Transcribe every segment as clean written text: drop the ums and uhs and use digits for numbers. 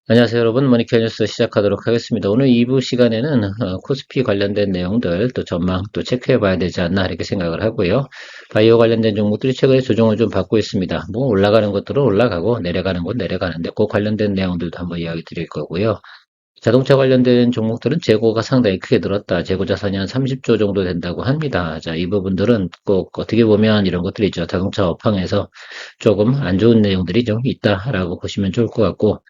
안녕하세요 여러분, 머니케어 뉴스 시작하도록 하겠습니다. 오늘 2부 시간에는 코스피 관련된 내용들 또 전망 또 체크해 봐야 되지 않나 이렇게 생각을 하고요. 바이오 관련된 종목들이 최근에 조정을 좀 받고 있습니다. 뭐 올라가는 것들은 올라가고 내려가는 건 내려가는데 그 관련된 내용들도 한번 이야기 드릴 거고요. 자동차 관련된 종목들은 재고가 상당히 크게 늘었다. 재고 자산이 한 30조 정도 된다고 합니다. 자, 이 부분들은 꼭 어떻게 보면 이런 것들이 있죠. 자동차 업황에서 조금 안 좋은 내용들이 좀 있다라고 보시면 좋을 것 같고,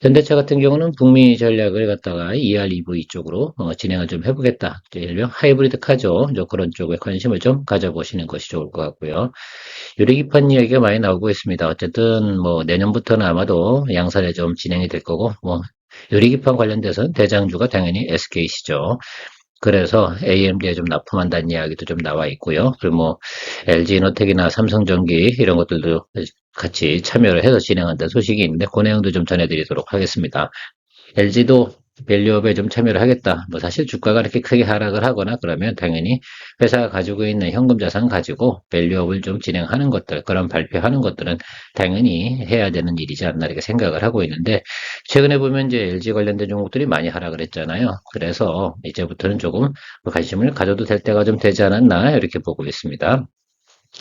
현대차 같은 경우는 북미 전략을 갖다가 ER/EV 쪽으로 진행을 좀 해보겠다. 일명 하이브리드 카죠. 그런 쪽에 관심을 좀 가져보시는 것이 좋을 것 같고요. 유리기판 이야기가 많이 나오고 있습니다. 어쨌든 뭐 내년부터는 아마도 양산에 좀 진행이 될 거고, 뭐 유리기판 관련돼서는 대장주가 당연히 SKC죠. 그래서 AMD에 좀 납품한다는 이야기도 좀 나와 있고요. 그리고 뭐 LG노텍이나 삼성전기 이런 것들도 같이 참여를 해서 진행한다는 소식이 있는데 그 내용도 좀 전해드리도록 하겠습니다. LG도 밸류업에 좀 참여를 하겠다. 뭐 사실 주가가 이렇게 크게 하락을 하거나 그러면 당연히 회사가 가지고 있는 현금 자산 가지고 밸류업을 좀 진행하는 것들, 그런 발표하는 것들은 당연히 해야 되는 일이지 않나 이렇게 생각을 하고 있는데, 최근에 보면 이제 LG 관련된 종목들이 많이 하락을 했잖아요. 그래서 이제부터는 조금 관심을 가져도 될 때가 좀 되지 않았나 이렇게 보고 있습니다.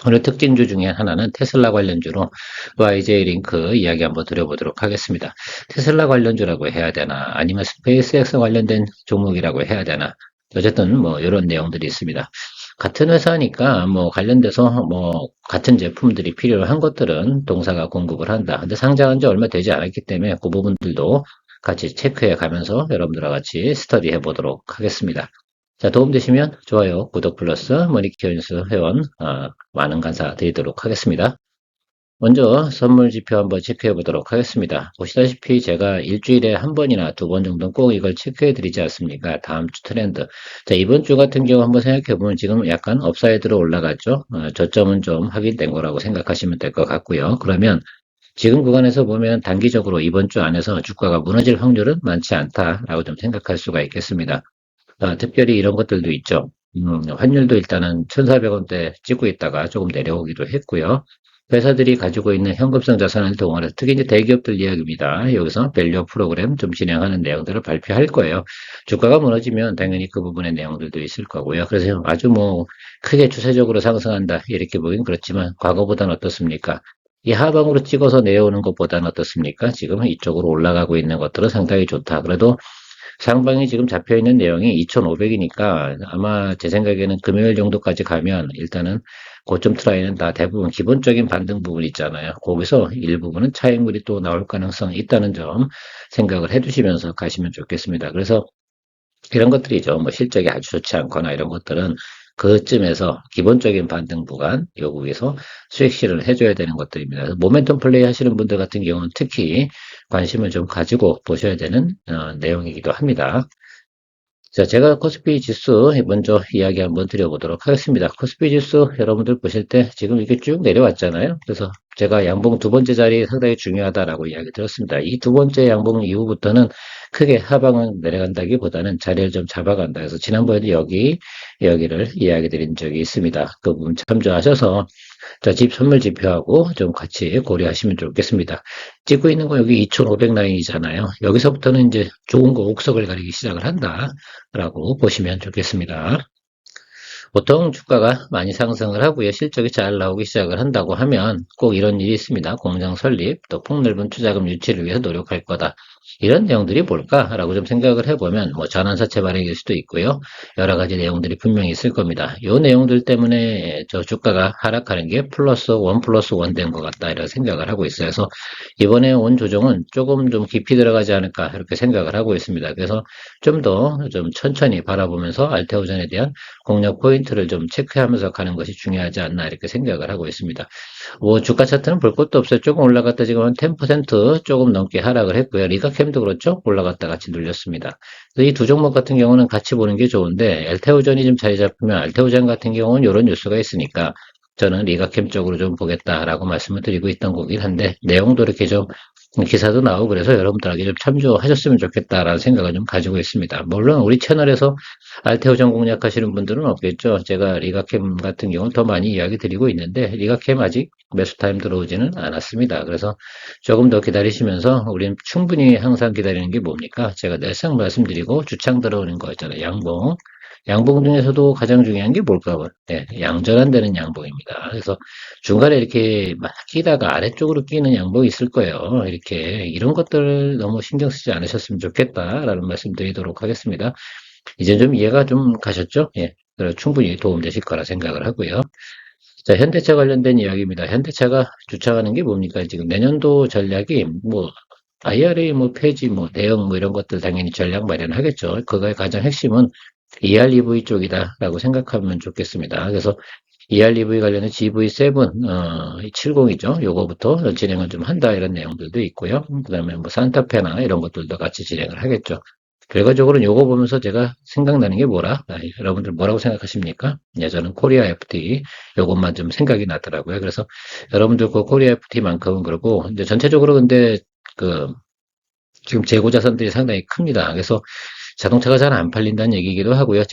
오늘 특징주 중에 하나는 테슬라 관련주로 YJ-링크 이야기 한번 드려보도록 하겠습니다. 테슬라 관련주라고 해야 되나 아니면 스페이스X 관련된 종목이라고 해야 되나, 어쨌든 뭐 이런 내용들이 있습니다. 같은 회사니까 뭐 관련돼서 뭐 같은 제품들이 필요한 것들은 동사가 공급을 한다. 근데 상장한 지 얼마 되지 않았기 때문에 그 부분들도 같이 체크해 가면서 여러분들과 같이 스터디해 보도록 하겠습니다. 자, 도움되시면 좋아요, 구독 플러스 머니케어 뉴스 회원 많은 감사 드리도록 하겠습니다. 먼저 선물 지표 한번 체크해 보도록 하겠습니다. 보시다시피 제가 일주일에 한 번이나 두 번 정도는 꼭 이걸 체크해 드리지 않습니까? 다음 주 트렌드. 자, 이번 주 같은 경우 한번 생각해 보면 지금 약간 업사이드로 올라갔죠. 저점은 좀 확인된 거라고 생각하시면 될 것 같고요. 그러면 지금 구간에서 보면 단기적으로 이번 주 안에서 주가가 무너질 확률은 많지 않다라고 좀 생각할 수가 있겠습니다. 특별히 이런 것들도 있죠. 환율도 일단은 1,400원대 찍고 있다가 조금 내려오기도 했고요. 회사들이 가지고 있는 현금성 자산을 동원해서 특히 이제 대기업들 이야기입니다. 여기서 밸류 프로그램 좀 진행하는 내용들을 발표할 거예요. 주가가 무너지면 당연히 그 부분의 내용들도 있을 거고요. 그래서 아주 뭐 크게 추세적으로 상승한다 이렇게 보긴 그렇지만 과거보다는 어떻습니까? 이 하방으로 찍어서 내려오는 것보다는 어떻습니까? 지금은 이쪽으로 올라가고 있는 것들은 상당히 좋다. 그래도 상방이 지금 잡혀 있는 내용이 2,500이니까 아마 제 생각에는 금요일 정도까지 가면 일단은 고점 트라이는 다 대부분 기본적인 반등 부분 있잖아요. 거기서 일부분은 차익물이 또 나올 가능성이 있다는 점 생각을 해두시면서 가시면 좋겠습니다. 그래서 이런 것들이죠. 뭐 실적이 아주 좋지 않거나 이런 것들은 그쯤에서 기본적인 반등 구간, 여기에서 수익 실현을 해줘야 되는 것들입니다. 그래서 모멘텀 플레이 하시는 분들 같은 경우는 특히 관심을 좀 가지고 보셔야 되는 내용이기도 합니다. 자, 제가 코스피 지수 먼저 이야기 한번 드려보도록 하겠습니다. 코스피 지수 여러분들 보실 때 지금 이게 쭉 내려왔잖아요. 그래서 제가 양봉 두 번째 자리 상당히 중요하다라고 이야기 드렸습니다. 이 두 번째 양봉 이후부터는 크게 하방은 내려간다기보다는 자리를 좀 잡아간다. 그래서 지난번에도 여기를 이야기 드린 적이 있습니다. 그 부분 참조하셔서 자, 집 선물 지표하고 좀 같이 고려하시면 좋겠습니다. 찍고 있는 거 여기 2,500 라인이잖아요. 여기서부터는 이제 좋은 거 옥석을 가리기 시작을 한다라고 보시면 좋겠습니다. 보통 주가가 많이 상승을 하고요. 실적이 잘 나오기 시작을 한다고 하면 꼭 이런 일이 있습니다. 공장 설립, 또 폭넓은 투자금 유치를 위해서 노력할 거다. 이런 내용들이 뭘까라고 좀 생각을 해보면 뭐 전환사채 발행일 수도 있고요. 여러 가지 내용들이 분명히 있을 겁니다. 이 내용들 때문에 저 주가가 하락하는 게 플러스 원 된 것 같다 이런 생각을 하고 있어요. 그래서 이번에 온 조정은 조금 좀 깊이 들어가지 않을까 이렇게 생각을 하고 있습니다. 그래서 좀 더 좀 천천히 바라보면서 알테오전에 대한 공략 포인트를 좀 체크하면서 가는 것이 중요하지 않나 이렇게 생각을 하고 있습니다. 뭐 주가 차트는 볼 것도 없어요. 조금 올라갔다 지금 한 10% 조금 넘게 하락을 했고요. 리가캠도 그렇죠. 올라갔다 같이 눌렸습니다. 이 두 종목 같은 경우는 같이 보는 게 좋은데 알테오전이 좀 자리 잡히면 알테오전 같은 경우는 이런 뉴스가 있으니까 저는 리가캠 쪽으로 좀 보겠다라고 말씀을 드리고 있던 거긴 한데 내용도 이렇게 좀 기사도 나오고 그래서 여러분들에게 좀 참조하셨으면 좋겠다라는 생각을 좀 가지고 있습니다. 물론 우리 채널에서 알테오 전공략 하시는 분들은 없겠죠. 제가 리가캠 같은 경우는 더 많이 이야기 드리고 있는데 리가캠 아직 매수 타임 들어오지는 않았습니다. 그래서 조금 더 기다리시면서 우리는 충분히 항상 기다리는 게 뭡니까? 제가 늘상 말씀드리고 주창 들어오는 거 있잖아요. 양봉. 양봉 중에서도 가장 중요한 게 뭘까? 네, 양전환되는 양봉입니다. 그래서 중간에 이렇게 막 끼다가 아래쪽으로 끼는 양복이 있을 거예요. 이렇게 이런 것들 너무 신경 쓰지 않으셨으면 좋겠다라는 말씀 드리도록 하겠습니다. 이제 좀 이해가 좀 가셨죠? 예. 그래서 충분히 도움되실 거라 생각을 하고요. 자, 현대차 관련된 이야기입니다. 현대차가 주창하는 게 뭡니까? 지금 내년도 전략이 뭐 IRA 뭐 폐지 뭐 대응 뭐 이런 것들 당연히 전략 마련하겠죠. 그거의 가장 핵심은 EREV 쪽이다라고 생각하면 좋겠습니다. 그래서 EREV 관련해 GV7, 70이죠. 요거부터 진행을 좀 한다 이런 내용들도 있고요. 그다음에 뭐 산타페나 이런 것들도 같이 진행을 하겠죠. 결과적으로는 요거 보면서 제가 생각나는 게 뭐라? 여러분들 뭐라고 생각하십니까? 예, 저는 코리아 FT 요것만 좀 생각이 나더라고요. 그래서 여러분들 그 코리아 FT만큼은 그렇고 이제 전체적으로 근데 그 지금 재고 자산들이 상당히 큽니다. 그래서 자동차가 잘 안 팔린다는 얘기이기도 하고요.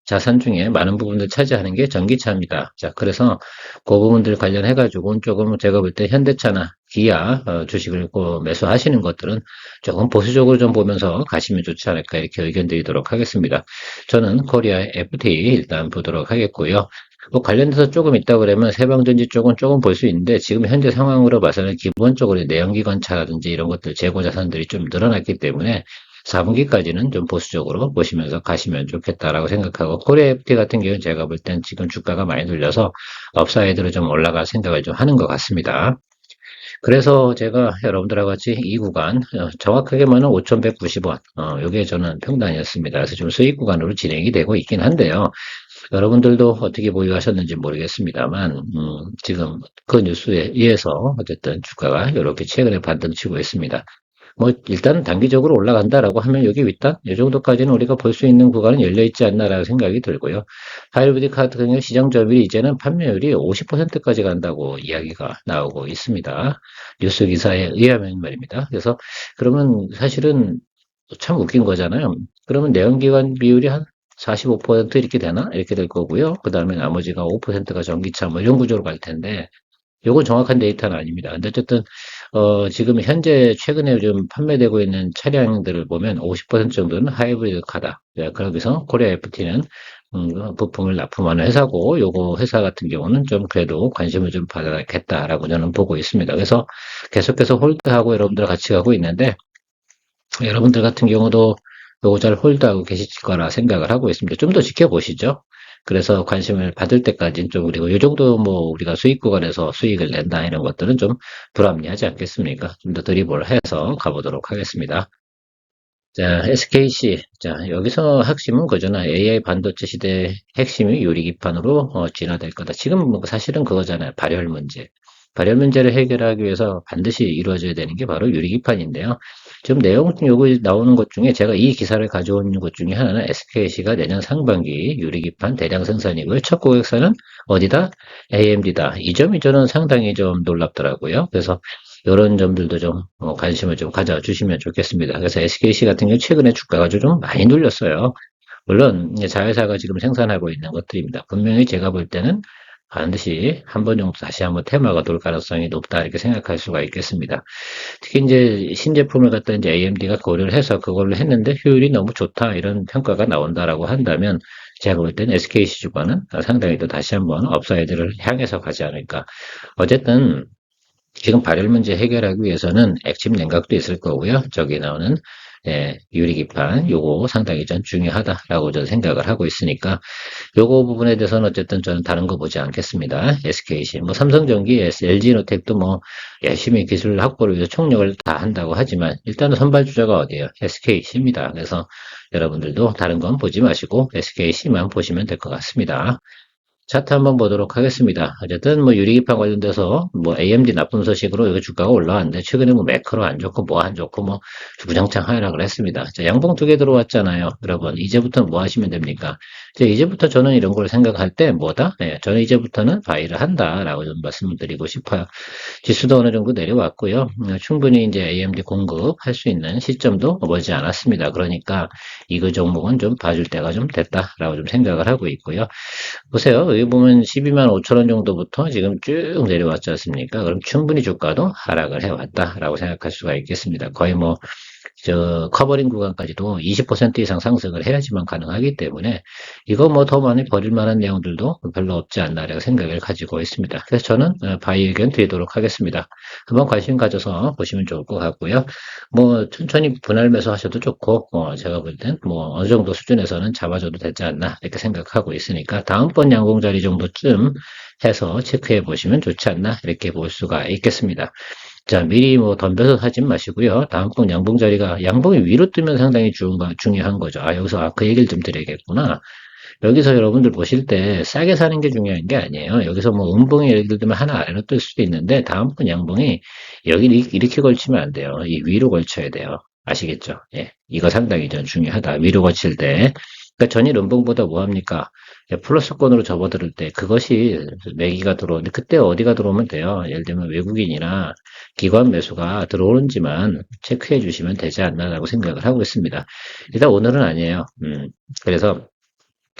자산 중에 많은 부분을 차지하는 게 전기차입니다. 자, 그래서 그 부분들 관련해가지고는 조금 제가 볼 때 현대차나 기아 주식을 매수하시는 것들은 조금 보수적으로 좀 보면서 가시면 좋지 않을까 이렇게 의견 드리도록 하겠습니다. 저는 코리아 FT 일단 보도록 하겠고요. 뭐 관련돼서 조금 있다 그러면 세방전지 쪽은 조금 볼 수 있는데 지금 현재 상황으로 봐서는 기본적으로 내연기관차라든지 이런 것들 재고 자산들이 좀 늘어났기 때문에 4분기까지는 좀 보수적으로 보시면서 가시면 좋겠다라고 생각하고 코리아 FT 같은 경우는 제가 볼 땐 지금 주가가 많이 눌려서 업사이드로 좀 올라갈 생각을 좀 하는 것 같습니다. 그래서 제가 여러분들하고 같이 이 구간 정확하게 말하면 5,190원 이게 저는 평단이었습니다. 그래서 좀 수익 구간으로 진행이 되고 있긴 한데요. 여러분들도 어떻게 보유하셨는지 모르겠습니다만 지금 그 뉴스에 의해서 어쨌든 주가가 이렇게 최근에 반등 치고 있습니다. 뭐 일단 단기적으로 올라간다라고 하면 여기 윗단 이 정도까지는 우리가 볼 수 있는 구간은 열려 있지 않나라는 생각이 들고요. 하이브리드 카드 같은 경우 시장 점유율이 이제는 판매율이 50%까지 간다고 이야기가 나오고 있습니다. 뉴스 기사에 의하면 말입니다. 그래서 그러면 사실은 참 웃긴 거잖아요. 그러면 내연기관 비율이 한 45% 이렇게 되나? 이렇게 될 거고요. 그 다음에 나머지가 5%가 전기차 뭐 이런 구조로 갈 텐데 요건 정확한 데이터는 아닙니다. 근데 어쨌든 지금 현재 최근에 좀 판매되고 있는 차량들을 보면 50% 정도는 하이브리드 카다. 네, 그러면서 코리아 FT는 부품을 납품하는 회사고 요거 회사 같은 경우는 좀 그래도 관심을 좀 받아야겠다라고 저는 보고 있습니다. 그래서 계속해서 홀드하고 여러분들 같이 가고 있는데 여러분들 같은 경우도 요거 잘 홀드하고 계실 거라 생각을 하고 있습니다. 좀 더 지켜보시죠. 그래서 관심을 받을 때까지는 좀 그리고 요 정도 뭐 우리가 수익 구간에서 수익을 낸다 이런 것들은 좀 불합리하지 않겠습니까? 좀 더 드리블 해서 가보도록 하겠습니다. 자, SKC. 자, 여기서 핵심은 그잖아. AI 반도체 시대 핵심이 유리기판으로 진화될 거다. 지금 뭐 사실은 그거잖아요. 발열 문제. 발열 문제를 해결하기 위해서 반드시 이루어져야 되는 게 바로 유리기판인데요. 지금 내용 요거 나오는 것 중에 제가 이 기사를 가져온 것 중에 하나는 SKC가 내년 상반기 유리기판 대량 생산이고요. 첫 고객사는 어디다? AMD다. 이 점이 저는 상당히 좀 놀랍더라고요. 그래서 이런 점들도 좀 관심을 좀 가져주시면 좋겠습니다. 그래서 SKC 같은 경우 최근에 주가가 좀 많이 눌렸어요. 물론 이제 자회사가 지금 생산하고 있는 것들입니다. 분명히 제가 볼 때는 반드시 한 번 정도 다시 한번 테마가 돌 가능성이 높다 이렇게 생각할 수가 있겠습니다. 특히 이제 신제품을 갖다 이제 AMD가 고려를 해서 그걸로 했는데 효율이 너무 좋다 이런 평가가 나온다라고 한다면 제가 볼 때는 SKC 주가는 상당히 또 다시 한번 업사이드를 향해서 가지 않을까. 어쨌든 지금 발열 문제 해결하기 위해서는 액침 냉각도 있을 거고요. 저기 나오는 유리기판 요거 상당히 전 중요하다라고 저는 생각을 하고 있으니까 요거 부분에 대해서는 어쨌든 저는 다른 거 보지 않겠습니다. SKC 뭐 삼성전기, LG노텍도 뭐 열심히 기술 확보를 위해서 총력을 다 한다고 하지만 일단은 선발 주자가 어디예요? SKC입니다. 그래서 여러분들도 다른 건 보지 마시고 SKC만 보시면 될 것 같습니다. 차트 한번 보도록 하겠습니다. 어쨌든 뭐 유리기판 관련돼서 뭐 AMD 나쁜 소식으로 이거 주가가 올라왔는데 최근에 뭐 매크로 안 좋고 뭐 안 좋고 뭐 주구장창 하락을 했습니다. 자, 양봉 두 개 들어왔잖아요. 여러분 이제부터 뭐 하시면 됩니까? 이제부터 저는 이런 걸 생각할 때 뭐다? 네, 저는 이제부터는 바이를 한다라고 좀 말씀을 드리고 싶어요. 지수도 어느 정도 내려왔고요. 충분히 이제 AMD 공급할 수 있는 시점도 머지 않았습니다. 그러니까 이거 종목은 좀 봐줄 때가 좀 됐다라고 좀 생각을 하고 있고요. 보세요. 여기 보면 12만 5천 원 정도부터 지금 쭉 내려왔지 않습니까? 그럼 충분히 주가도 하락을 해왔다라고 생각할 수가 있겠습니다. 거의 뭐, 커버링 구간까지도 20% 이상 상승을 해야지만 가능하기 때문에 이거 뭐 더 많이 버릴 만한 내용들도 별로 없지 않나라고 생각을 가지고 있습니다. 그래서 저는 바이 의견 드리도록 하겠습니다. 한번 관심 가져서 보시면 좋을 것 같고요. 뭐 천천히 분할 매수하셔도 좋고 제가 볼 땐 뭐 어느 정도 수준에서는 잡아줘도 되지 않나 이렇게 생각하고 있으니까 다음번 양봉 자리 정도쯤 해서 체크해 보시면 좋지 않나 이렇게 볼 수가 있겠습니다. 자, 미리 뭐 덤벼서 하지 마시고요. 다음번 양봉 자리가 양봉이 위로 뜨면 상당히 중요한 거죠. 아, 여기서 그 얘기를 좀 드려야겠구나. 여기서 여러분들 보실 때 싸게 사는 게 중요한 게 아니에요. 여기서 뭐 음봉이 예를 들면 하나 아래로 뜰 수도 있는데 다음번 양봉이 여기 이렇게 걸치면 안 돼요. 이 위로 걸쳐야 돼요. 아시겠죠? 예. 이거 상당히 좀 중요하다. 위로 걸칠 때. 그러니까 전일 음봉보다 뭐 합니까? 플러스권으로 접어들을 때 그것이 매기가 들어오는데 그때 어디가 들어오면 돼요. 예를 들면 외국인이나 기관 매수가 들어오는지만 체크해 주시면 되지 않나라고 생각을 하고 있습니다. 일단 오늘은 아니에요. 그래서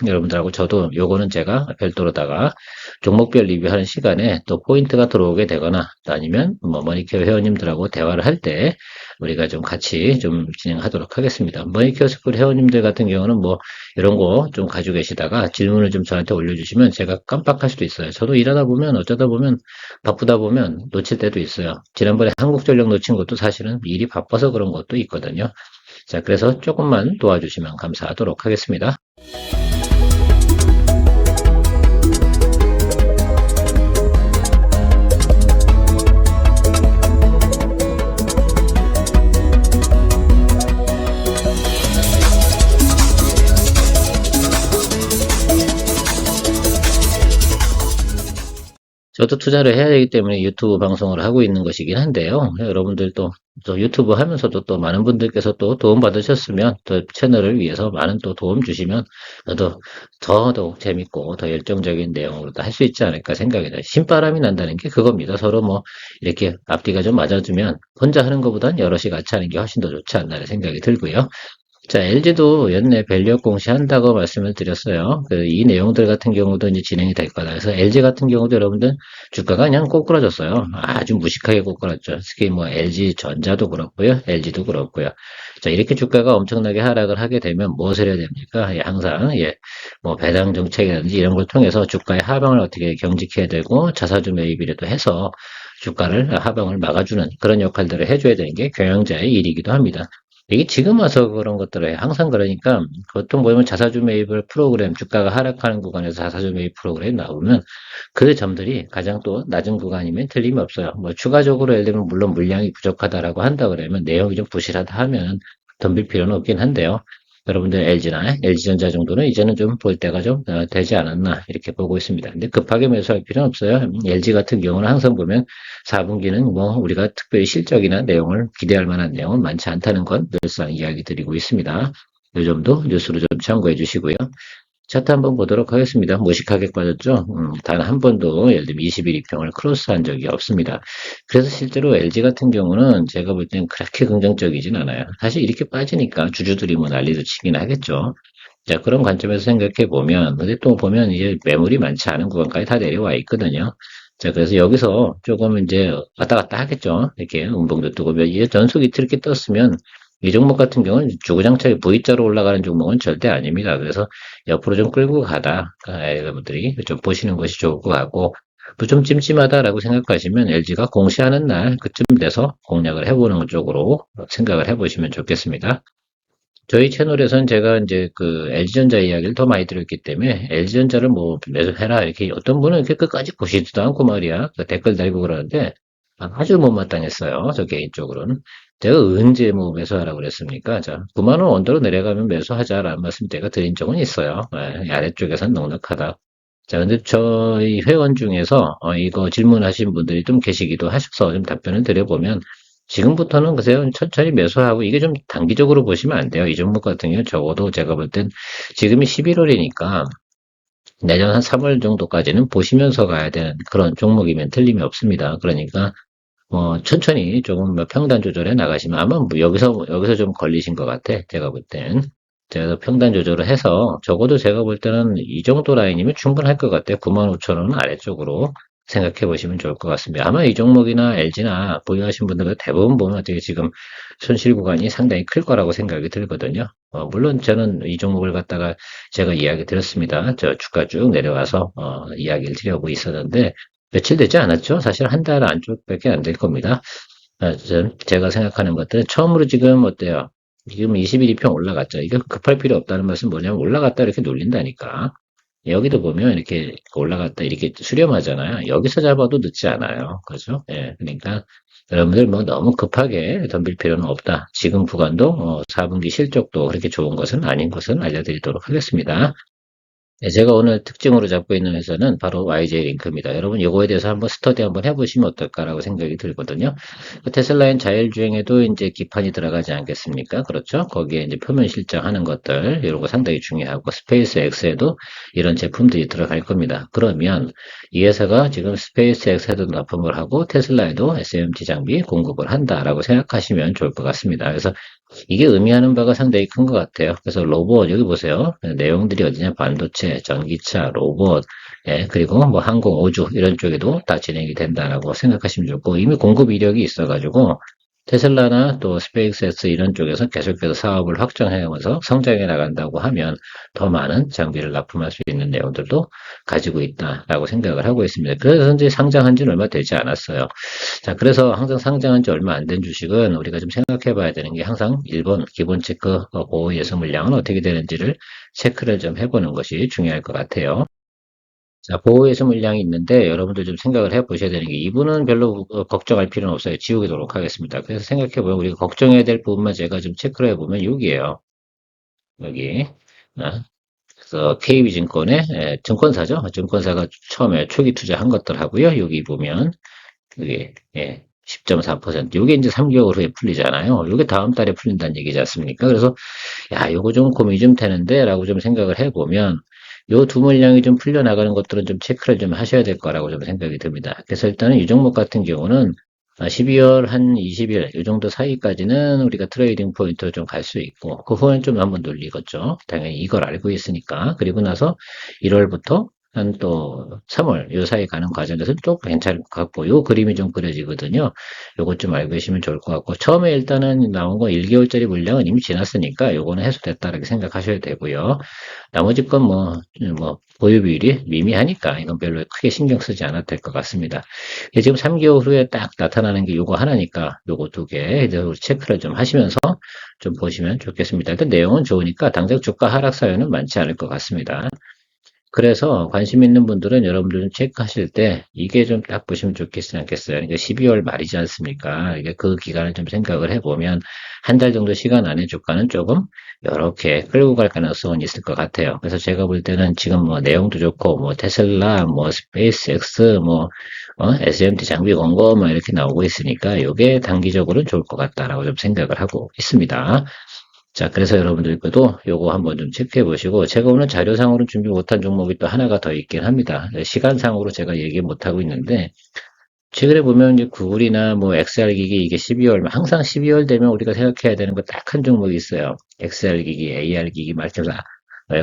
여러분들하고 저도 요거는 제가 별도로다가 종목별 리뷰하는 시간에 또 포인트가 들어오게 되거나 아니면 뭐 머니케어 회원님들하고 대화를 할 때 우리가 좀 같이 좀 진행하도록 하겠습니다. 머니케어 스쿨 회원님들 같은 경우는 뭐 이런 거 좀 가지고 계시다가 질문을 좀 저한테 올려주시면 제가 깜빡할 수도 있어요. 저도 일하다 보면 어쩌다 보면 바쁘다 보면 놓칠 때도 있어요. 지난번에 한국전력 놓친 것도 사실은 일이 바빠서 그런 것도 있거든요. 자, 그래서 조금만 도와주시면 감사하도록 하겠습니다. 저도 투자를 해야 되기 때문에 유튜브 방송을 하고 있는 것이긴 한데요. 여러분들도 또 유튜브 하면서도 또 많은 분들께서 또 도움 받으셨으면 또 채널을 위해서 많은 또 도움 주시면 저도 더더욱 재밌고 더 열정적인 내용으로 할 수 있지 않을까 생각이 돼요. 신바람이 난다는 게 그겁니다. 서로 뭐 이렇게 앞뒤가 좀 맞아주면 혼자 하는 것보단 여럿이 같이 하는 게 훨씬 더 좋지 않나 생각이 들고요. 자, LG도 연내 밸류업 공시한다고 말씀을 드렸어요. 이 내용들 같은 경우도 이제 진행이 될 거다. 그래서 LG 같은 경우도 여러분들 주가가 그냥 꼬꾸라졌어요. 아주 무식하게 꼬꾸라졌죠. 특히 뭐 LG 전자도 그렇고요. LG도 그렇고요. 자, 이렇게 주가가 엄청나게 하락을 하게 되면 무엇을 해야 됩니까? 예, 항상, 예, 뭐 배당 정책이라든지 이런 걸 통해서 주가의 하방을 어떻게 경직해야 되고 자사주 매입이라도 해서 주가를 하방을 막아주는 그런 역할들을 해줘야 되는 게 경영자의 일이기도 합니다. 이게 지금 와서 그런 것들을 해. 항상 그러니까 보통 보면 자사주 매입을 프로그램 주가가 하락하는 구간에서 자사주 매입 프로그램이 나오면 그 점들이 가장 또 낮은 구간이면 틀림이 없어요. 뭐 추가적으로 예를 들면 물론 물량이 부족하다라고 한다 그러면 내용이 좀 부실하다 하면 덤빌 필요는 없긴 한데요. 여러분들 LG나 LG전자 정도는 이제는 좀 볼 때가 좀 되지 않았나 이렇게 보고 있습니다. 근데 급하게 매수할 필요는 없어요. LG 같은 경우는 항상 보면 4분기는 뭐 우리가 특별히 실적이나 내용을 기대할 만한 내용은 많지 않다는 건 늘상 이야기 드리고 있습니다. 이 점도 뉴스로 좀 참고해 주시고요. 차트 한번 보도록 하겠습니다. 무식하게 빠졌죠? 단 한 번도 예를 들면 21 이평을 크로스한 적이 없습니다. 그래서 실제로 LG 같은 경우는 제가 볼 땐 그렇게 긍정적이진 않아요. 사실 이렇게 빠지니까 주주들이 뭐 난리도 치긴 하겠죠. 자, 그런 관점에서 생각해 보면, 근데 또 보면 이제 매물이 많지 않은 구간까지 다 내려와 있거든요. 자, 그래서 여기서 조금 이제 왔다 갔다 하겠죠. 이렇게 운봉도 뜨고, 이제 전속 이틀 이렇게 떴으면 이 종목 같은 경우는 주구장창 V자로 올라가는 종목은 절대 아닙니다. 그래서 옆으로 좀 끌고 가다, 여러분들이 좀 보시는 것이 좋을 것 같고, 또 좀 찜찜하다라고 생각하시면 LG가 공시하는 날 그쯤 돼서 공략을 해보는 쪽으로 생각을 해보시면 좋겠습니다. 저희 채널에서는 제가 이제 그 LG전자 이야기를 더 많이 들었기 때문에 LG전자를 뭐 매수해라 이렇게 어떤 분은 이렇게 끝까지 보시지도 않고 말이야. 그 댓글 달고 그러는데 아주 못마땅했어요. 저 개인적으로는. 제가 언제 뭐 매수하라고 그랬습니까? 자, 9만 원 언더로 내려가면 매수하자라는 말씀 제가 드린 적은 있어요. 예, 아래쪽에선 넉넉하다. 자, 근데 저희 회원 중에서 이거 질문하신 분들이 좀 계시기도 하셔서 좀 답변을 드려보면 지금부터는 그세요 천천히 매수하고 이게 좀 단기적으로 보시면 안 돼요. 이 종목 같은 경우 적어도 제가 볼 땐 지금이 11월이니까 내년 한 3월 정도까지는 보시면서 가야 되는 그런 종목이면 틀림이 없습니다. 그러니까 천천히 조금 뭐 평단 조절해 나가시면 아마 뭐 여기서 좀 걸리신 것 같아. 제가 볼 땐. 제가 평단 조절을 해서 적어도 제가 볼 때는 이 정도 라인이면 충분할 것 같아요. 95,000원 아래쪽으로 생각해 보시면 좋을 것 같습니다. 아마 이 종목이나 LG나 보유하신 분들은 대부분 보면 어떻게 지금 손실 구간이 상당히 클 거라고 생각이 들거든요. 물론 저는 이 종목을 갖다가 제가 이야기 드렸습니다. 저 주가 쭉 내려와서 이야기를 드려보고 있었는데 며칠 되지 않았죠? 사실 한 달 안쪽밖에 안 될 겁니다. 제가 생각하는 것들은 처음으로 지금 어때요? 지금 21이평 올라갔죠. 이게 급할 필요 없다는 말은 뭐냐면 올라갔다 이렇게 놀린다니까. 여기도 보면 이렇게 올라갔다 이렇게 수렴하잖아요. 여기서 잡아도 늦지 않아요. 그죠? 예, 그러니까 여러분들 뭐 너무 급하게 덤빌 필요는 없다. 지금 구간도 4분기 실적도 그렇게 좋은 것은 아닌 것은 알려드리도록 하겠습니다. 네, 제가 오늘 특징으로 잡고 있는 회사는 바로 YJ 링크입니다. 여러분 이거에 대해서 한번 스터디 한번 해보시면 어떨까라고 생각이 들거든요. 그 테슬라인 자율주행에도 이제 기판이 들어가지 않겠습니까? 그렇죠? 거기에 이제 표면 실장하는 것들 이런 거 상당히 중요하고 스페이스 X에도 이런 제품들이 들어갈 겁니다. 그러면 이 회사가 지금 스페이스 X에도 납품을 하고 테슬라에도 SMT 장비 공급을 한다라고 생각하시면 좋을 것 같습니다. 그래서 이게 의미하는 바가 상당히 큰 것 같아요. 그래서 로봇, 여기 보세요. 내용들이 어디냐, 반도체, 전기차, 로봇, 예, 그리고 뭐 항공, 우주, 이런 쪽에도 다 진행이 된다라고 생각하시면 좋고, 이미 공급 이력이 있어가지고, 테슬라나 또 스페이스X 이런 쪽에서 계속해서 사업을 확장해가면서 성장해 나간다고 하면 더 많은 장비를 납품할 수 있는 내용들도 가지고 있다라고 생각을 하고 있습니다. 그래서 이제 상장한 지는 얼마 되지 않았어요. 자, 그래서 항상 상장한 지 얼마 안 된 주식은 우리가 좀 생각해 봐야 되는 게 항상 1번 기본 체크 보호 예수 물량은 어떻게 되는지를 체크를 좀 해보는 것이 중요할 것 같아요. 자, 보호 예수 물량이 있는데 여러분들 좀 생각을 해 보셔야 되는 게 이분은 별로 걱정할 필요는 없어요. 지우도록 하겠습니다. 그래서 생각해 보면 우리가 걱정해야 될 부분만 제가 좀 체크를 해 보면 여기에요. 여기. 아, 그래서 KB증권의 증권사죠. 증권사가 처음에 초기 투자한 것들 하고요. 여기 보면 그게, 예, 10.4%. 요게 이제 3개월 후에 풀리잖아요. 요게 다음 달에 풀린다는 얘기지 않습니까? 그래서, 야, 요거 좀 고민이 좀 되는데, 라고 좀 생각을 해보면, 요 두 물량이 좀 풀려나가는 것들은 좀 체크를 좀 하셔야 될 거라고 좀 생각이 듭니다. 그래서 일단은 이 종목 같은 경우는 12월 한 20일, 요 정도 사이까지는 우리가 트레이딩 포인트로 좀 갈 수 있고, 그 후에는 좀 한번 눌리겠죠. 당연히 이걸 알고 있으니까. 그리고 나서 1월부터 한 또 3월 요 사이 가는 과정에서는 좀 괜찮을 것 같고 요 그림이 좀 그려지거든요. 요것 좀 알고 계시면 좋을 것 같고 처음에 일단은 나온 거 1개월짜리 물량은 이미 지났으니까 요거는 해소됐다라고 생각하셔야 되고요. 나머지 건 뭐 보유 비율이 미미하니까 이건 별로 크게 신경 쓰지 않아도 될 것 같습니다. 지금 3개월 후에 딱 나타나는 게 요거 하나니까 요거 두 개 이제 체크를 좀 하시면서 좀 보시면 좋겠습니다. 일단 내용은 좋으니까 당장 주가 하락 사유는 많지 않을 것 같습니다. 그래서 관심 있는 분들은 여러분들 좀 체크하실 때 이게 좀 딱 보시면 좋겠지 않겠어요. 그러니까 12월 말이지 않습니까? 이게 그 기간을 좀 생각을 해보면 한 달 정도 시간 안에 주가는 조금 이렇게 끌고 갈 가능성은 있을 것 같아요. 그래서 제가 볼 때는 지금 뭐 내용도 좋고 뭐 테슬라, 뭐 스페이스X, 뭐 SMT 장비 공고 뭐 이렇게 나오고 있으니까 이게 단기적으로는 좋을 것 같다라고 좀 생각을 하고 있습니다. 자, 그래서 여러분들께도 요거 한번 좀 체크해 보시고, 제가 오늘 자료상으로 준비 못한 종목이 또 하나가 더 있긴 합니다. 시간상으로 제가 얘기 못하고 있는데, 최근에 보면 이제 구글이나 뭐 XR 기기 이게 12월, 항상 12월 되면 우리가 생각해야 되는 거 딱 한 종목이 있어요. XR 기기, AR 기기, 말해서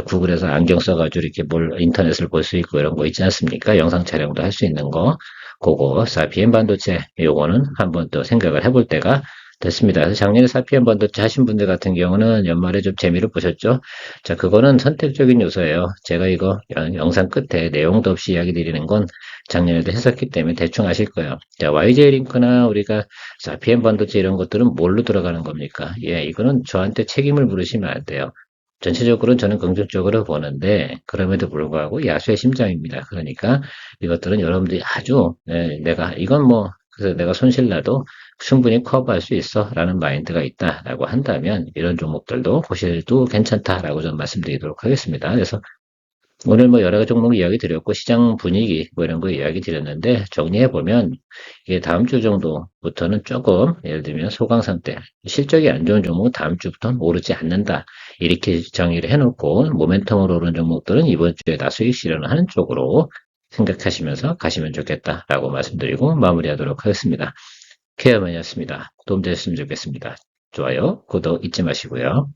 구글에서 안경 써가지고 이렇게 인터넷을 볼 수 있고 이런 거 있지 않습니까? 영상 촬영도 할 수 있는 거. 그거, 사피엔 반도체, 요거는 한번 또 생각을 해볼 때가 됐습니다. 그래서 작년에 사피엔 반도체 하신 분들 같은 경우는 연말에 좀 재미를 보셨죠? 자, 그거는 선택적인 요소예요. 제가 이거 영상 끝에 내용도 없이 이야기 드리는 건 작년에도 했었기 때문에 대충 아실 거예요. 자, YJ 링크나 우리가 사피엔 반도체 이런 것들은 뭘로 들어가는 겁니까? 예, 이거는 저한테 책임을 물으시면 안 돼요. 전체적으로는 저는 긍정적으로 보는데 그럼에도 불구하고 야수의 심장입니다. 그러니까 이것들은 여러분들이 아주 내가 이건 뭐 그래서 내가 손실나도 충분히 커버할 수 있어 라는 마인드가 있다라고 한다면 이런 종목들도 보셔도 괜찮다라고 좀 말씀드리도록 하겠습니다. 그래서 오늘 뭐 여러 가지 종목 이야기 드렸고 시장 분위기 뭐 이런 거 이야기 드렸는데 정리해 보면 이게 다음 주 정도부터는 조금 예를 들면 소강상 때 실적이 안 좋은 종목은 다음 주부터는 오르지 않는다 이렇게 정의를 해놓고 모멘텀으로 오르는 종목들은 이번 주에 다 수익 실현을 하는 쪽으로 생각하시면서 가시면 좋겠다라고 말씀드리고 마무리하도록 하겠습니다. 케어맨이었습니다. 도움되셨으면 좋겠습니다. 좋아요, 구독 잊지 마시고요.